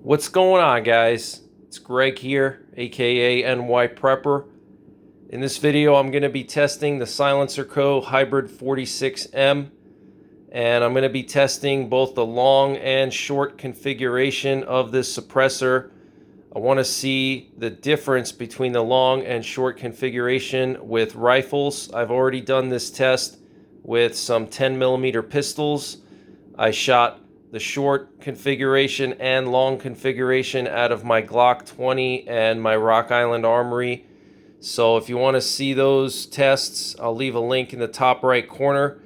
What's going on, guys? It's Greg here, aka NYPrepper. In this video, I'm going to be testing the SilencerCo Hybrid 46M, and I'm going to be testing both the long and short configuration of this suppressor. I want to see the difference between the long and short configuration with rifles. I've already done this test with some 10mm pistols. I shot the short configuration and long configuration out of my Glock 20 and my Rock Island Armory. So if you want to see those tests, I'll leave a link in the top right corner.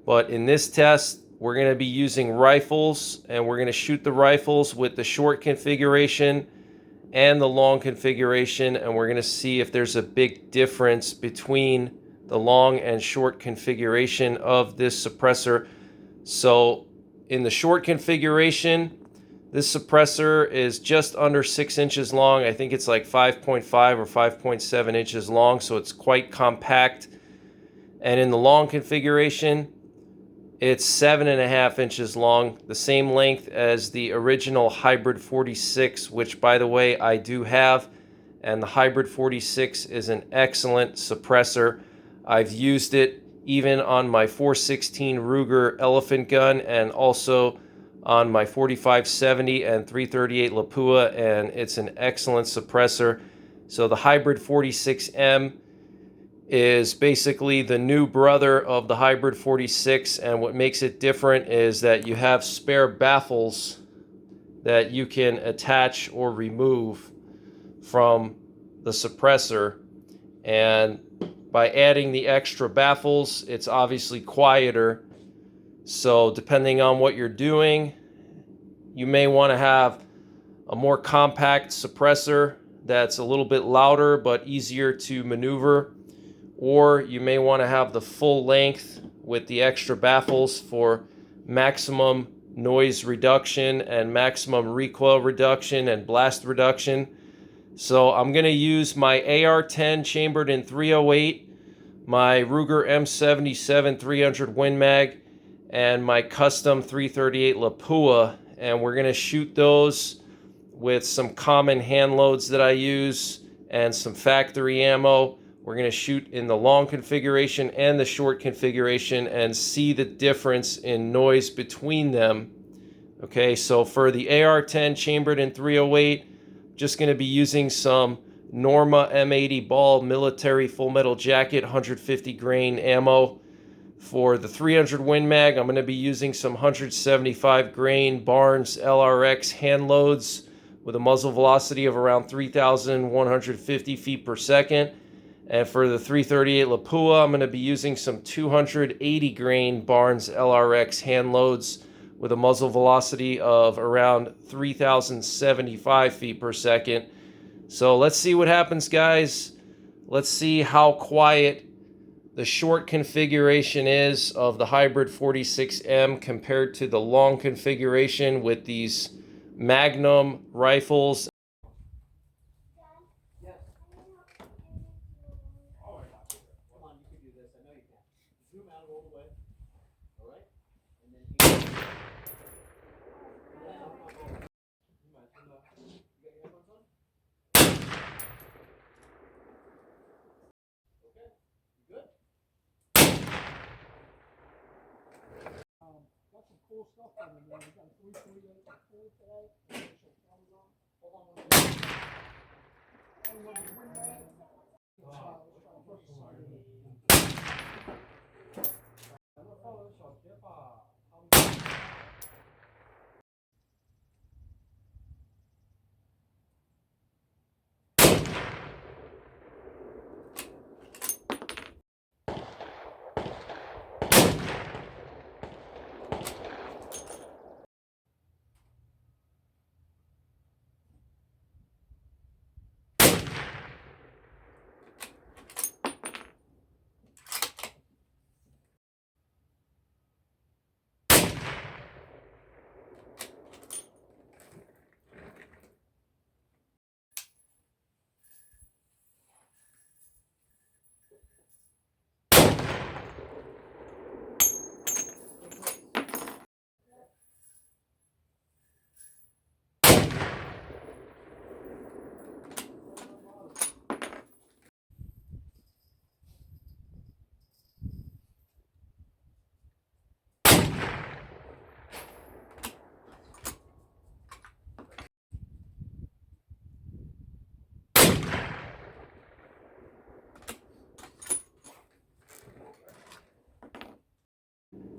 But in this test, we're going to be using rifles, and we're going to shoot the rifles with the short configuration and the long configuration, and we're going to see if there's a big difference between the long and short configuration of this suppressor. So in the short configuration, this suppressor is just under 6 inches long. I think it's like 5.5 or 5.7 inches long, so it's quite compact. And in the long configuration, it's 7.5 inches long, the same length as the original Hybrid 46, which, by the way, I do have. And the Hybrid 46 is an excellent suppressor. I've used it even on my 416 Ruger elephant gun, and also on my 4570 and 338 Lapua, and it's an excellent suppressor. So the Hybrid 46M is basically the new brother of the Hybrid 46, and what makes it different is that you have spare baffles that you can attach or remove from the suppressor, and by adding the extra baffles, it's obviously quieter. So depending on what you're doing, you may want to have a more compact suppressor that's a little bit louder but easier to maneuver, or you may want to have the full length with the extra baffles for maximum noise reduction and maximum recoil reduction and blast reduction. So I'm going to use my AR-10 chambered in .308, my Ruger M77 300 Win Mag, and my custom 338 Lapua, and we're going to shoot those with some common hand loads that I use and some factory ammo. We're going to shoot in the long configuration and the short configuration and see the difference in noise between them. Okay, so for the AR-10 chambered in .308, just going to be using some Norma M80 ball military full metal jacket 150 grain ammo. For the 300 Win Mag, I'm going to be using some 175 grain Barnes LRX hand loads with a muzzle velocity of around 3,150 feet per second. And for the 338 Lapua, I'm going to be using some 280 grain Barnes LRX hand loads with a muzzle velocity of around 3,075 feet per second. So let's see what happens, guys. Let's see how quiet the short configuration is of the Hybrid 46M compared to the long configuration with these Magnum rifles. Got some cool stuff in there. We got a 348 today.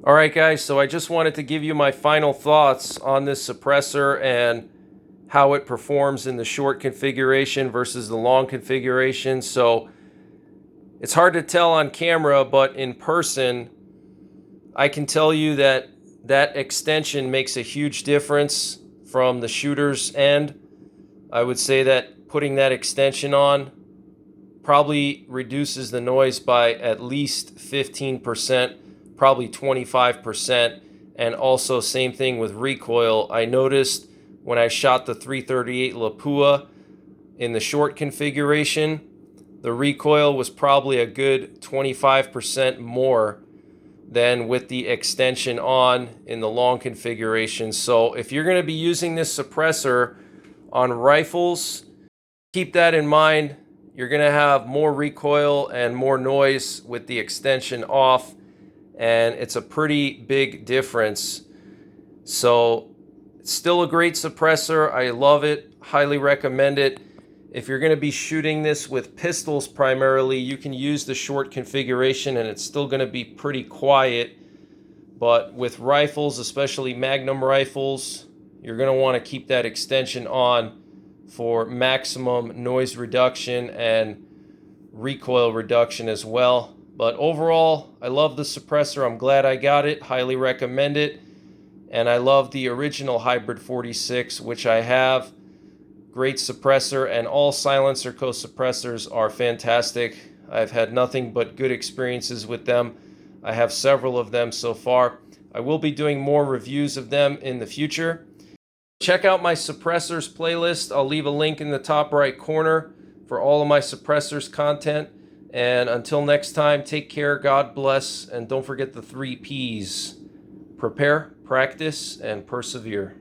All right, guys, so I just wanted to give you my final thoughts on this suppressor and how it performs in the short configuration versus the long configuration. So it's hard to tell on camera, but in person, I can tell you that that extension makes a huge difference from the shooter's end. I would say that putting that extension on probably reduces the noise by at least 15%, probably 25%. And also same thing with recoil. I noticed when I shot the 338 Lapua in the short configuration, the recoil was probably a good 25% more than with the extension on in the long configuration. So if you're going to be using this suppressor on rifles, keep that in mind. You're going to have more recoil and more noise with the extension off, and it's a pretty big difference. So it's still a great suppressor. I love it, highly recommend it. If you're going to be shooting this with pistols primarily, you can use the short configuration and it's still going to be pretty quiet. But with rifles, especially Magnum rifles, you're going to want to keep that extension on for maximum noise reduction and recoil reduction as well. But overall, I love the suppressor. I'm glad I got it. Highly recommend it. And I love the original Hybrid 46, which I have. Great suppressor, and all SilencerCo suppressors are fantastic. I've had nothing but good experiences with them. I have several of them so far. I will be doing more reviews of them in the future. Check out my suppressors playlist. I'll leave a link in the top right corner for all of my suppressors content. And until next time, take care, God bless, and don't forget the 3 Ps. Prepare, practice, and persevere.